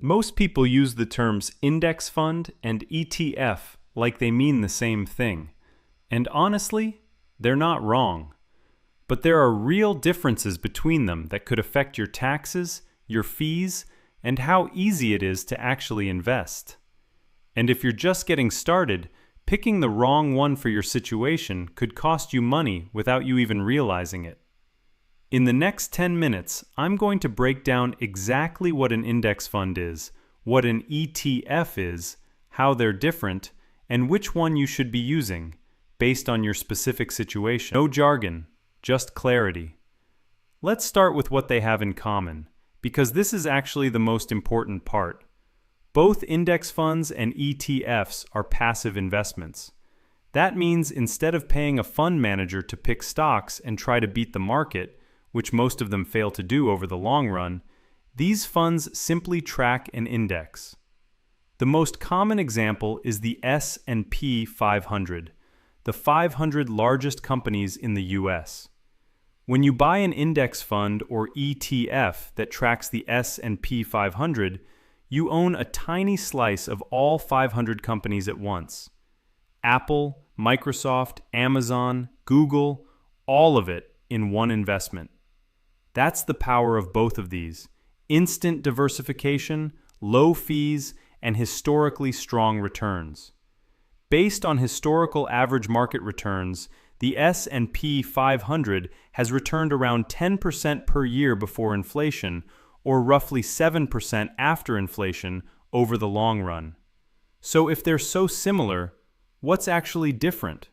Most people use the terms index fund and ETF like they mean the same thing. And honestly, they're not wrong. But there are real differences between them that could affect your taxes, your fees, and how easy it is to actually invest. And if you're just getting started, picking the wrong one for your situation could cost you money without you even realizing it. In the next 10 minutes, I'm going to break down exactly what an index fund is, what an ETF is, how they're different, and which one you should be using, based on your specific situation. No jargon, just clarity. Let's start with what they have in common, because this is actually the most important part. Both index funds and ETFs are passive investments. That means instead of paying a fund manager to pick stocks and try to beat the market, which most of them fail to do over the long run, these funds simply track an index. The most common example is the S&P 500, the 500 largest companies in the US. When you buy an index fund or ETF that tracks the S&P 500, you own a tiny slice of all 500 companies at once. Apple, Microsoft, Amazon, Google, all of it in one investment. That's the power of both of these: instant diversification, low fees, and historically strong returns. Based on historical average market returns, the S&P 500 has returned around 10% per year before inflation, or roughly 7% after inflation over the long run. So if they're so similar, what's actually different?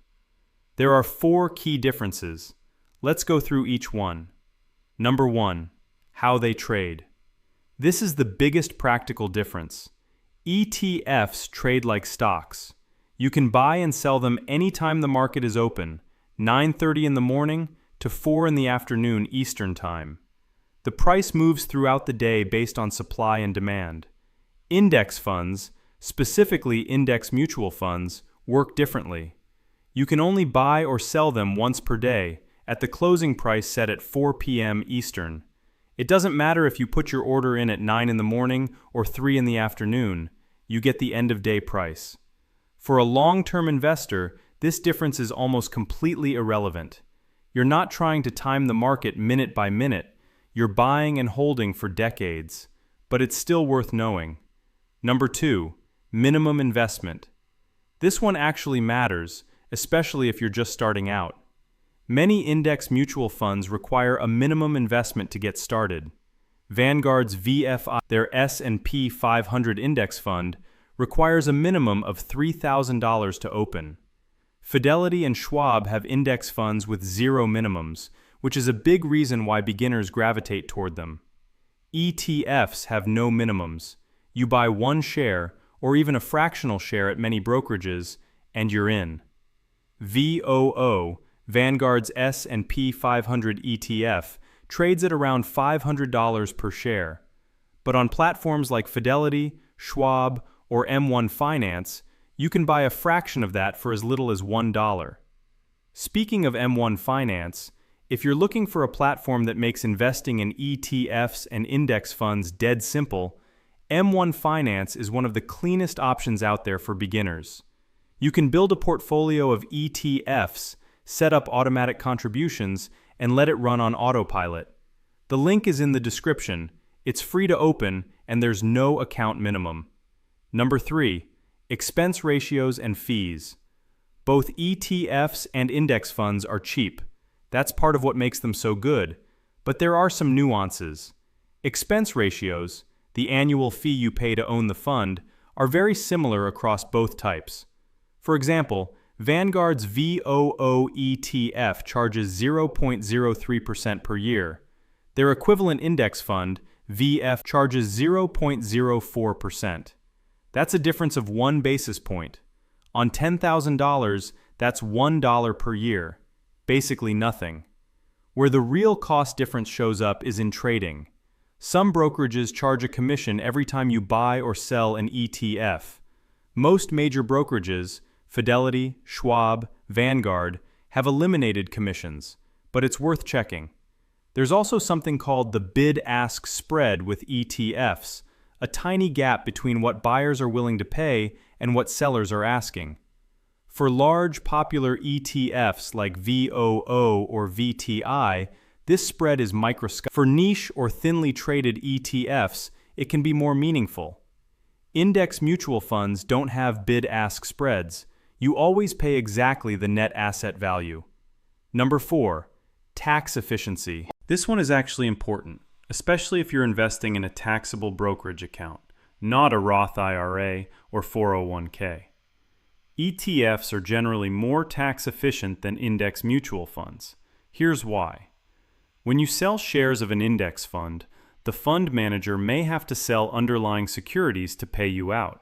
There are 4 key differences. Let's go through each one. Number 1, how they trade. This is the biggest practical difference. ETFs trade like stocks. You can buy and sell them anytime the market is open, 9:30 in the morning to 4 in the afternoon Eastern Time. The price moves throughout the day based on supply and demand. Index funds, specifically index mutual funds, work differently. You can only buy or sell them once per day, at the closing price set at 4 p.m. Eastern. It doesn't matter if you put your order in at 9 in the morning or 3 in the afternoon, you get the end-of-day price. For a long-term investor, this difference is almost completely irrelevant. You're not trying to time the market minute by minute, you're buying and holding for decades, but it's still worth knowing. Number 2, minimum investment. This one actually matters, especially if you're just starting out. Many index mutual funds require a minimum investment to get started. Vanguard's VFI, their S&P 500 index fund, requires a minimum of $3,000 to open. Fidelity and Schwab have index funds with 0 minimums, which is a big reason why beginners gravitate toward them. ETFs have no minimums. You buy 1 share, or even a fractional share at many brokerages, and you're in. VOO, Vanguard's S&P 500 ETF, trades at around $500 per share. But on platforms like Fidelity, Schwab, or M1 Finance, you can buy a fraction of that for as little as $1. Speaking of M1 Finance, if you're looking for a platform that makes investing in ETFs and index funds dead simple, M1 Finance is one of the cleanest options out there for beginners. You can build a portfolio of ETFs, set up automatic contributions, and let it run on autopilot. The link is in the description. It's free to open, and there's no account minimum. Number 3, expense ratios and fees. Both ETFs and index funds are cheap. That's part of what makes them so good, but there are some nuances. Expense ratios, the annual fee you pay to own the fund, are very similar across both types. For example, Vanguard's VOO ETF charges 0.03% per year. Their equivalent index fund, VF, charges 0.04%. That's a difference of 1 basis point. On $10,000, that's $1 per year. Basically nothing. Where the real cost difference shows up is in trading. Some brokerages charge a commission every time you buy or sell an ETF. Most major brokerages, Fidelity, Schwab, Vanguard, have eliminated commissions, but it's worth checking. There's also something called the bid-ask spread with ETFs, a tiny gap between what buyers are willing to pay and what sellers are asking. For large, popular ETFs like VOO or VTI, this spread is microscopic. For niche or thinly traded ETFs, it can be more meaningful. Index mutual funds don't have bid-ask spreads. You always pay exactly the net asset value. Number 4, tax efficiency. This one is actually important, especially if you're investing in a taxable brokerage account, not a Roth IRA or 401k. ETFs are generally more tax efficient than index mutual funds. Here's why. When you sell shares of an index fund, the fund manager may have to sell underlying securities to pay you out.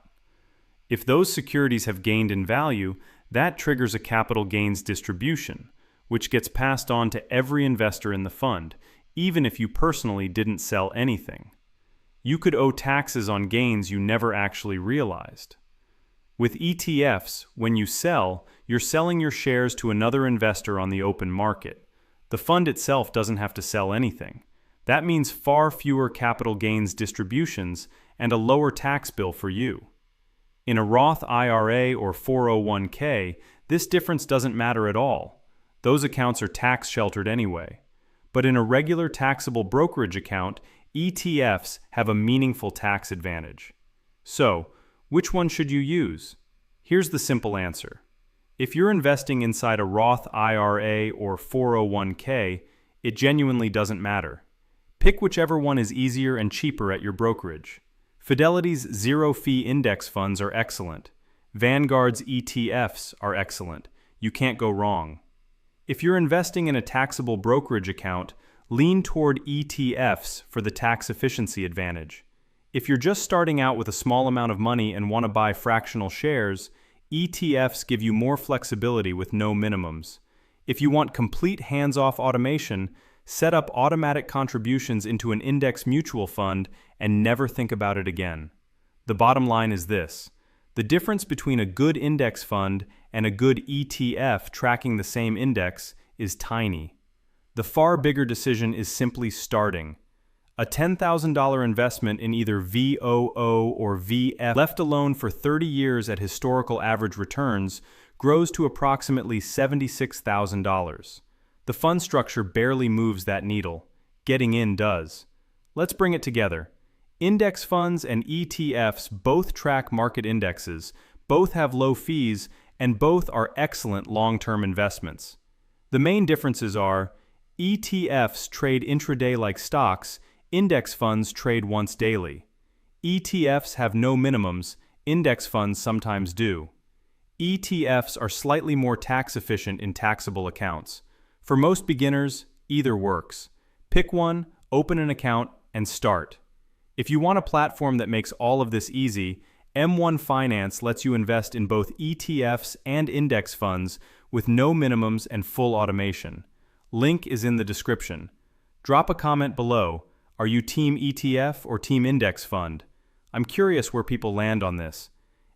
If those securities have gained in value, that triggers a capital gains distribution, which gets passed on to every investor in the fund, even if you personally didn't sell anything. You could owe taxes on gains you never actually realized. With ETFs, when you sell, you're selling your shares to another investor on the open market. The fund itself doesn't have to sell anything. That means far fewer capital gains distributions and a lower tax bill for you. In a Roth IRA or 401k, this difference doesn't matter at all. Those accounts are tax sheltered anyway. But in a regular taxable brokerage account, ETFs have a meaningful tax advantage. So, which one should you use? Here's the simple answer. If you're investing inside a Roth IRA or 401k, it genuinely doesn't matter. Pick whichever one is easier and cheaper at your brokerage. Fidelity's zero-fee index funds are excellent. Vanguard's ETFs are excellent. You can't go wrong. If you're investing in a taxable brokerage account, lean toward ETFs for the tax efficiency advantage. If you're just starting out with a small amount of money and want to buy fractional shares, ETFs give you more flexibility with no minimums. If you want complete hands-off automation, set up automatic contributions into an index mutual fund and never think about it again. The bottom line is this: the difference between a good index fund and a good ETF tracking the same index is tiny. The far bigger decision is simply starting. A $10,000 investment in either VOO or VF, left alone for 30 years at historical average returns, grows to approximately $76,000. The fund structure barely moves that needle. Getting in does. Let's bring it together. Index funds and ETFs both track market indexes, both have low fees, and both are excellent long-term investments. The main differences are ETFs trade intraday like stocks, index funds trade once daily. ETFs have no minimums, index funds sometimes do. ETFs are slightly more tax efficient in taxable accounts. For most beginners, either works. Pick one, open an account, and start. If you want a platform that makes all of this easy, M1 Finance lets you invest in both ETFs and index funds with no minimums and full automation. Link is in the description. Drop a comment below. Are you Team ETF or Team Index Fund? I'm curious where people land on this.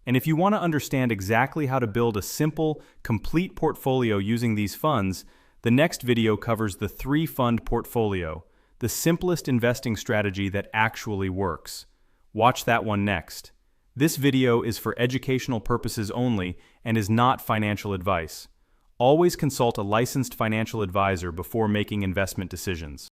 And if you want to understand exactly how to build a simple, complete portfolio using these funds, the next video covers the 3-fund portfolio, the simplest investing strategy that actually works. Watch that one next. This video is for educational purposes only and is not financial advice. Always consult a licensed financial advisor before making investment decisions.